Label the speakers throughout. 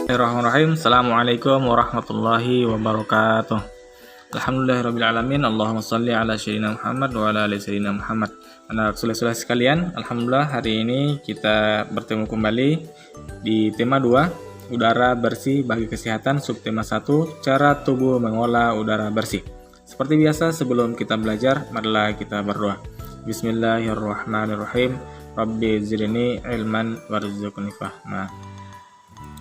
Speaker 1: Bismillahirrahmanirrahim. Assalamualaikum warahmatullahi wabarakatuh. Alhamdulillahirrabbilalamin. Allahumma salli ala sayyidina Muhammad wa ala ali sayyidina Muhammad. Anak soleh-soleh sekalian, alhamdulillah hari ini kita bertemu kembali di tema 2, udara bersih bagi kesehatan, subtema 1, cara tubuh mengolah udara bersih. Seperti biasa sebelum kita belajar, marilah kita berdoa. Bismillahirrahmanirrahim. Rabbi zidni ilman warzuqni fahma.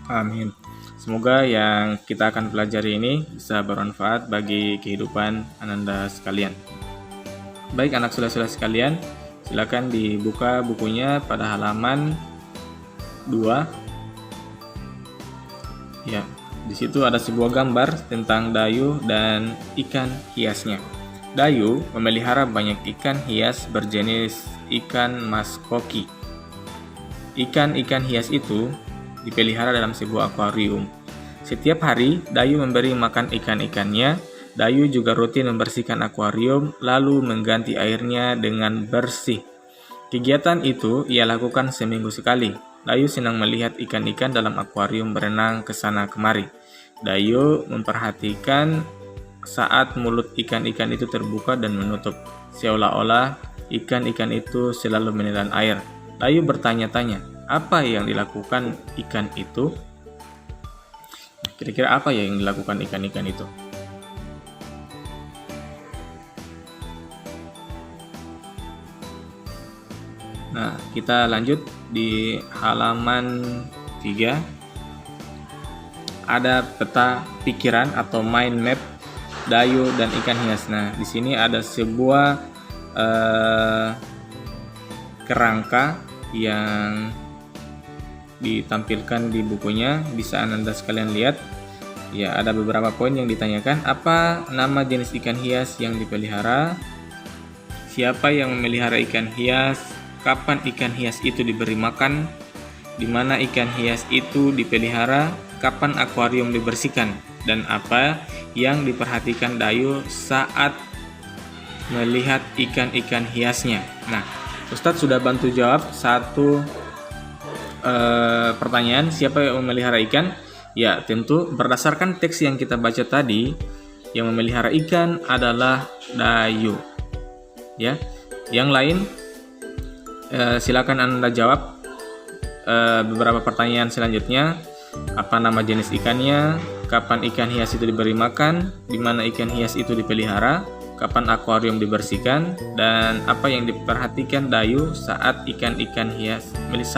Speaker 1: Amin. Semoga yang kita akan pelajari ini bisa bermanfaat bagi kehidupan Ananda sekalian. Baik anak soleh-soleh sekalian, silakan dibuka bukunya pada halaman 2. Ya, di situ ada sebuah gambar tentang Dayu dan ikan hiasnya. Dayu memelihara banyak ikan hias berjenis ikan mas koki. Ikan-ikan hias itu dipelihara dalam sebuah akuarium. Setiap hari, Dayu memberi makan ikan-ikannya. Dayu juga rutin membersihkan akuarium, lalu mengganti airnya dengan bersih. Kegiatan itu ia lakukan seminggu sekali. Dayu senang melihat ikan-ikan dalam akuarium berenang ke sana kemari. Dayu memperhatikan saat mulut ikan-ikan itu terbuka dan menutup, seolah-olah ikan-ikan itu selalu menelan air. Dayu bertanya-tanya, apa yang dilakukan ikan itu? Kira-kira apa ya yang dilakukan ikan-ikan itu? Nah, kita lanjut di halaman 3. Ada peta pikiran atau mind map Dayu dan ikan hias. Nah, di sini ada sebuah kerangka yang ditampilkan di bukunya, bisa Ananda sekalian lihat. Ya, ada beberapa poin yang ditanyakan. Apa nama jenis ikan hias yang dipelihara? Siapa yang memelihara ikan hias? Kapan ikan hias itu diberi makan? Di mana ikan hias itu dipelihara? Kapan akuarium dibersihkan? Dan apa yang diperhatikan Dayu saat melihat ikan-ikan hiasnya? Nah, Ustadz sudah bantu jawab satu pertanyaan, siapa yang memelihara ikan? Ya, tentu berdasarkan teks yang kita baca tadi, yang memelihara ikan adalah Dayu. Ya, yang lain silakan Anda jawab beberapa pertanyaan selanjutnya. Apa nama jenis ikannya? Kapan ikan hias itu diberi makan? Di mana ikan hias itu dipelihara? Kapan akuarium dibersihkan? Dan apa yang diperhatikan Dayu saat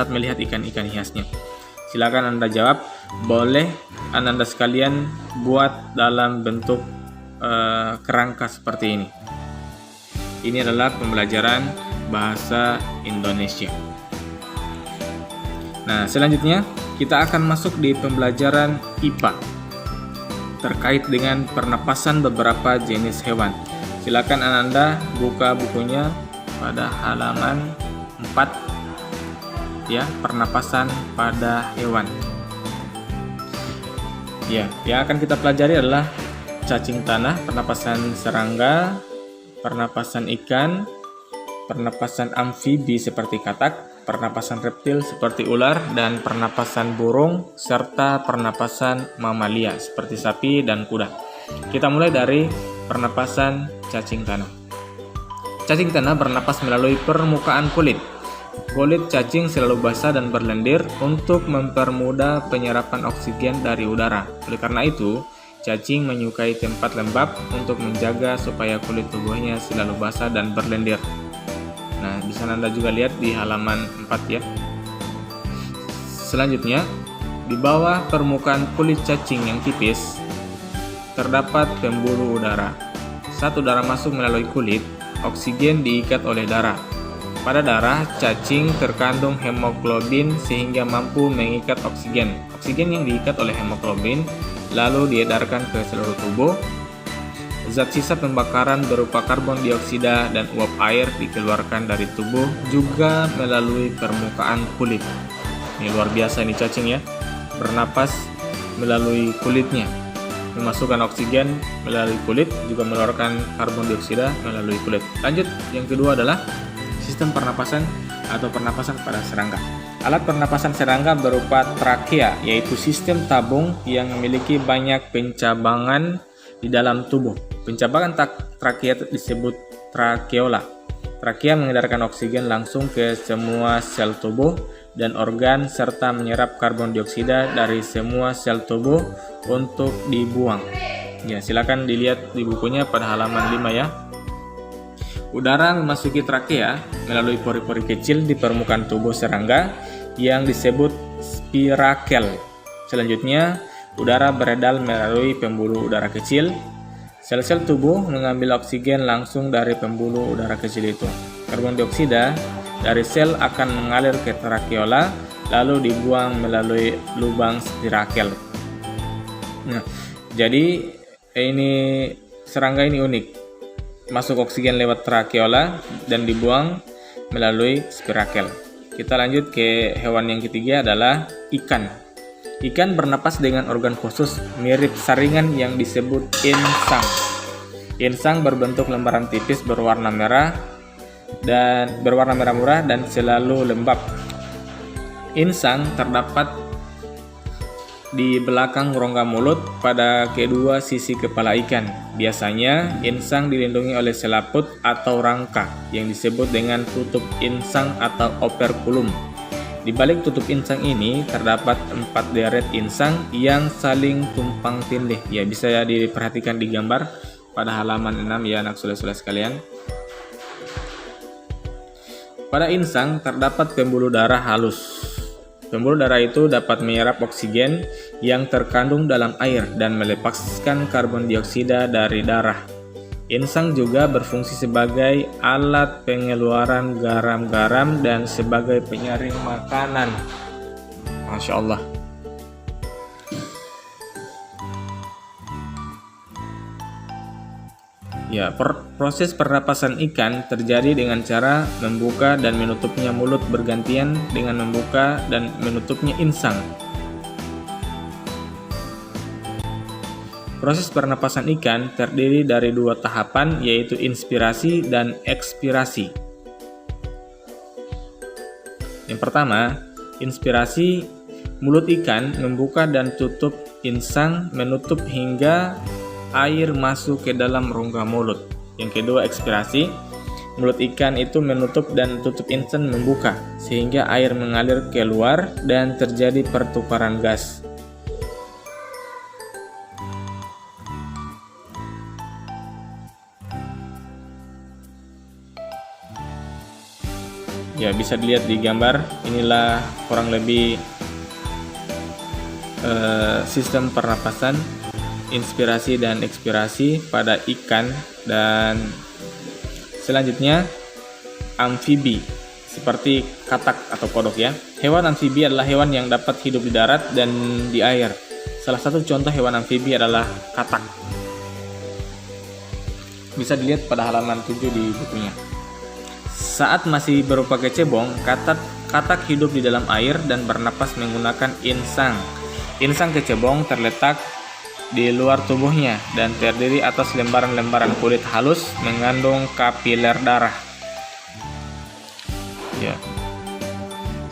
Speaker 1: melihat ikan-ikan hiasnya? Silakan Anda jawab. Boleh Anda sekalian buat dalam bentuk kerangka seperti ini. Ini adalah pembelajaran bahasa Indonesia. Nah, selanjutnya kita akan masuk di pembelajaran IPA terkait dengan pernapasan beberapa jenis hewan. Silakan Ananda buka bukunya pada halaman 4. Ya, pernapasan pada hewan. Ya, yang akan kita pelajari adalah cacing tanah, pernapasan serangga, pernapasan ikan, pernapasan amfibi seperti katak, pernapasan reptil seperti ular, dan pernapasan burung, serta pernapasan mamalia seperti sapi dan kuda. Kita mulai dari pernapasan cacing tanah. Cacing tanah bernapas melalui permukaan kulit. Kulit cacing selalu basah dan berlendir untuk mempermudah penyerapan oksigen dari udara. Oleh karena itu, cacing menyukai tempat lembab untuk menjaga supaya kulit tubuhnya selalu basah dan berlendir. Nah, bisa Anda juga lihat di halaman 4 ya. Selanjutnya, di bawah permukaan kulit cacing yang tipis, terdapat pembuluh udara. Saat udara masuk melalui kulit, oksigen diikat oleh darah. Pada darah, cacing terkandung hemoglobin sehingga mampu mengikat oksigen. Oksigen yang diikat oleh hemoglobin lalu diedarkan ke seluruh tubuh. Zat sisa pembakaran berupa karbon dioksida dan uap air dikeluarkan dari tubuh juga melalui permukaan kulit. Ini luar biasa nih cacing ya, bernapas melalui kulitnya, memasukkan oksigen melalui kulit, juga mengeluarkan karbon dioksida melalui kulit. Lanjut, yang kedua adalah sistem pernapasan atau pernapasan pada serangga. Alat pernapasan serangga berupa trakea, yaitu sistem tabung yang memiliki banyak pencabangan di dalam tubuh. Pencabangan trakea disebut trakeola. Trakea mengedarkan oksigen langsung ke semua sel tubuh dan organ serta menyerap karbon dioksida dari semua sel tubuh untuk dibuang. Ya, silakan dilihat di bukunya pada halaman 5 ya. Udara memasuki trakea melalui pori-pori kecil di permukaan tubuh serangga yang disebut spirakel. Selanjutnya, udara beredar melalui pembuluh udara kecil. Sel-sel tubuh mengambil oksigen langsung dari pembuluh udara kecil itu. Karbon dioksida dari sel akan mengalir ke trakeola lalu dibuang melalui lubang spirakel. Nah, jadi ini serangga ini unik. Masuk oksigen lewat trakeola dan dibuang melalui spirakel. Kita lanjut ke hewan yang ketiga adalah ikan. Ikan bernapas dengan organ khusus mirip saringan yang disebut insang. Insang berbentuk lembaran tipis berwarna merah murah dan selalu lembab. Insang terdapat di belakang rongga mulut pada kedua sisi kepala ikan. Biasanya, insang dilindungi oleh selaput atau rangka yang disebut dengan tutup insang atau operculum. Di balik tutup insang ini terdapat 4 deret insang yang saling tumpang tindih. Ya, bisa diperhatikan di gambar pada halaman 6 ya anak soleh-soleh sekalian. Pada insang terdapat pembuluh darah halus. Pembuluh darah itu dapat menyerap oksigen yang terkandung dalam air dan melepaskan karbon dioksida dari darah. Insang juga berfungsi sebagai alat pengeluaran garam-garam dan sebagai penyaring makanan. Masya Allah. Ya, proses pernapasan ikan terjadi dengan cara membuka dan menutupnya mulut bergantian dengan membuka dan menutupnya insang. Proses pernapasan ikan terdiri dari 2 tahapan, yaitu inspirasi dan ekspirasi. Yang pertama, inspirasi, mulut ikan membuka dan tutup insang menutup hingga air masuk ke dalam rongga mulut. Yang kedua, ekspirasi, mulut ikan itu menutup dan tutup insang membuka sehingga air mengalir keluar dan terjadi pertukaran gas. Ya, bisa dilihat di gambar. Inilah kurang lebih sistem pernapasan inspirasi dan ekspirasi pada ikan. Dan selanjutnya amfibi seperti katak atau kodok ya. Hewan amfibi adalah hewan yang dapat hidup di darat dan di air. Salah satu contoh hewan amfibi adalah katak. Bisa dilihat pada halaman 7 di bukunya. Saat masih berupa kecebong, katak hidup di dalam air dan bernapas menggunakan insang. Insang kecebong terletak di luar tubuhnya dan terdiri atas lembaran-lembaran kulit halus mengandung kapiler darah. Ya.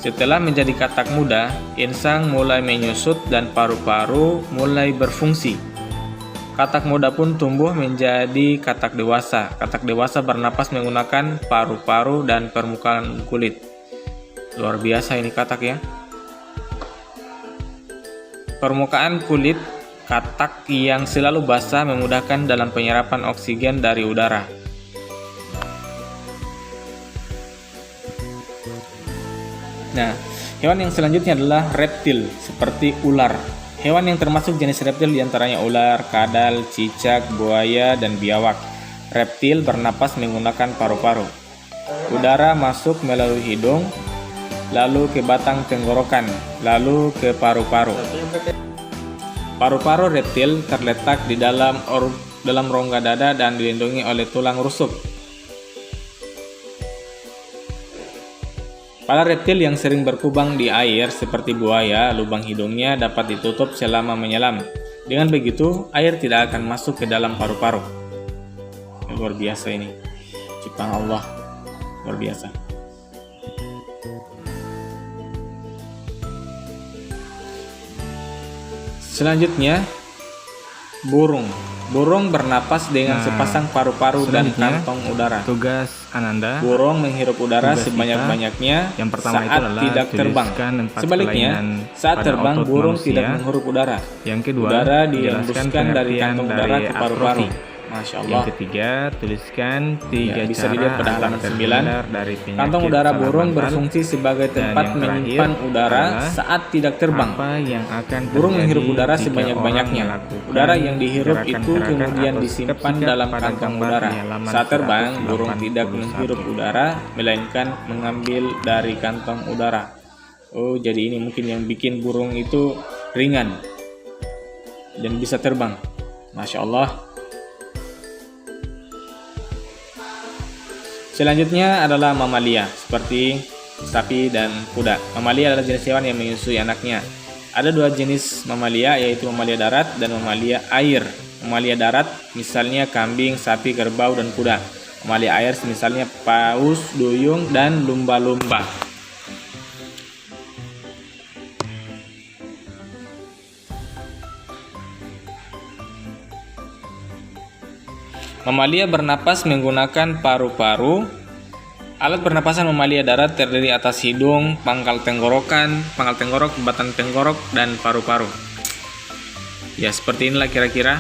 Speaker 1: Setelah menjadi katak muda, insang mulai menyusut dan paru-paru mulai berfungsi. Katak muda pun tumbuh menjadi katak dewasa. Katak dewasa bernapas menggunakan paru-paru dan permukaan kulit. Luar biasa ini katak ya. Permukaan kulit katak yang selalu basah memudahkan dalam penyerapan oksigen dari udara. Nah, hewan yang selanjutnya adalah reptil seperti ular. Hewan yang termasuk jenis reptil diantaranya ular, kadal, cicak, buaya, dan biawak. Reptil bernapas menggunakan paru-paru. Udara masuk melalui hidung, lalu ke batang tenggorokan, lalu ke paru-paru. Paru-paru reptil terletak di dalam rongga dada dan dilindungi oleh tulang rusuk. Pada reptil yang sering berkubang di air seperti buaya, lubang hidungnya dapat ditutup selama menyelam. Dengan begitu, air tidak akan masuk ke dalam paru-paru. Luar biasa ini. Ciptaan Allah. Luar biasa. Selanjutnya, burung. Burung bernapas dengan sepasang paru-paru dan kantong udara.
Speaker 2: Tugas Ananda.
Speaker 1: Burung menghirup udara sebanyak-banyaknya
Speaker 2: yang pertama
Speaker 1: saat
Speaker 2: itu adalah
Speaker 1: tidak terbang. Sebaliknya, saat terbang burung tidak menghirup udara.
Speaker 2: Yang kedua,
Speaker 1: udara dihembuskan dari kantong udara ke paru-paru. Masya Allah.
Speaker 2: Yang ketiga, tuliskan 3
Speaker 1: bisa
Speaker 2: cara
Speaker 1: dilihat pada halaman 9.
Speaker 2: dari penyakit
Speaker 1: Kantong udara burung
Speaker 2: salah
Speaker 1: berfungsi sebagai tempat
Speaker 2: yang terakhir
Speaker 1: menyimpan udara
Speaker 2: adalah
Speaker 1: saat tidak terbang.
Speaker 2: apa yang akan
Speaker 1: Burung
Speaker 2: terjadi
Speaker 1: menghirup udara
Speaker 2: jika
Speaker 1: sebanyak-banyaknya.
Speaker 2: orang melakukan
Speaker 1: Udara yang dihirup itu
Speaker 2: gerakan-gerakan
Speaker 1: kemudian
Speaker 2: atau
Speaker 1: disimpan
Speaker 2: sikap-sikap
Speaker 1: dalam
Speaker 2: pada
Speaker 1: kantong
Speaker 2: gambar
Speaker 1: udara.
Speaker 2: di halaman
Speaker 1: Saat terbang,
Speaker 2: 181.
Speaker 1: burung tidak menghirup udara, melainkan mengambil dari kantong udara. Oh, jadi ini mungkin yang bikin burung itu ringan dan bisa terbang. Masya Allah. Selanjutnya adalah mamalia, seperti sapi dan kuda. Mamalia adalah jenis hewan yang menyusui anaknya. Ada 2 jenis mamalia, yaitu mamalia darat dan mamalia air. Mamalia darat misalnya kambing, sapi, kerbau, dan kuda. Mamalia air misalnya paus, duyung, dan lumba-lumba. Mamalia bernapas menggunakan paru-paru. Alat pernapasan mamalia darat terdiri atas hidung, pangkal tenggorok, batang tenggorok, dan paru-paru. Ya, seperti inilah kira-kira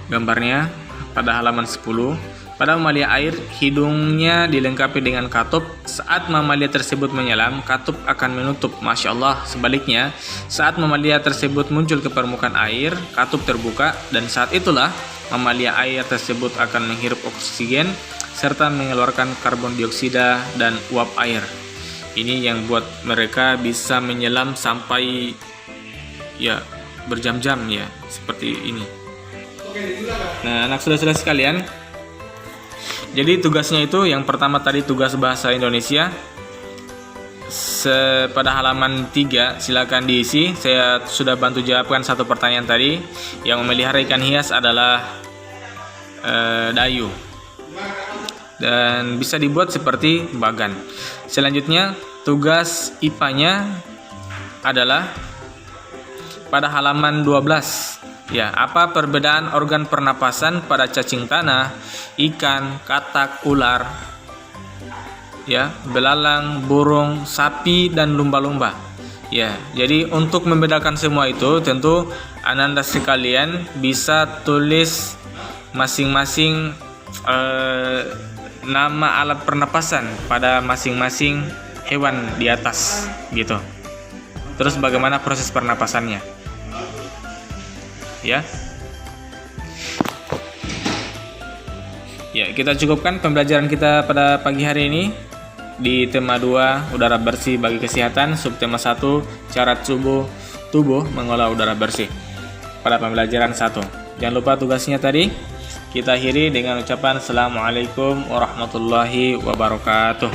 Speaker 1: gambarnya pada halaman 10. Pada mamalia air, hidungnya dilengkapi dengan katup. Saat mamalia tersebut menyelam, katup akan menutup. Masya Allah. Sebaliknya, saat mamalia tersebut muncul ke permukaan air, katup terbuka, dan saat itulah mamalia air tersebut akan menghirup oksigen serta mengeluarkan karbon dioksida dan uap air. Ini yang buat mereka bisa menyelam sampai ya berjam-jam ya, seperti ini. Nah, anak saudara sekalian, jadi tugasnya itu yang pertama tadi tugas bahasa Indonesia. Pada halaman 3 silakan diisi. Saya sudah bantu jawabkan satu pertanyaan tadi. Yang memelihara ikan hias adalah dayu. Dan bisa dibuat seperti bagan. Selanjutnya tugas IPA-nya adalah pada halaman 12. Ya, apa perbedaan organ pernapasan pada cacing tanah, ikan, katak, ular, ya, belalang, burung, sapi, dan lumba-lumba. Ya, jadi untuk membedakan semua itu tentu Ananda sekalian bisa tulis masing-masing nama alat pernapasan pada masing-masing hewan di atas gitu. Terus bagaimana proses pernapasannya? Ya, kita cukupkan pembelajaran kita pada pagi hari ini di tema 2 udara bersih bagi kesehatan, subtema 1 cara tubuh mengolah udara bersih. Pada pembelajaran 1, jangan lupa tugasnya tadi kita akhiri dengan ucapan Assalamualaikum warahmatullahi wabarakatuh.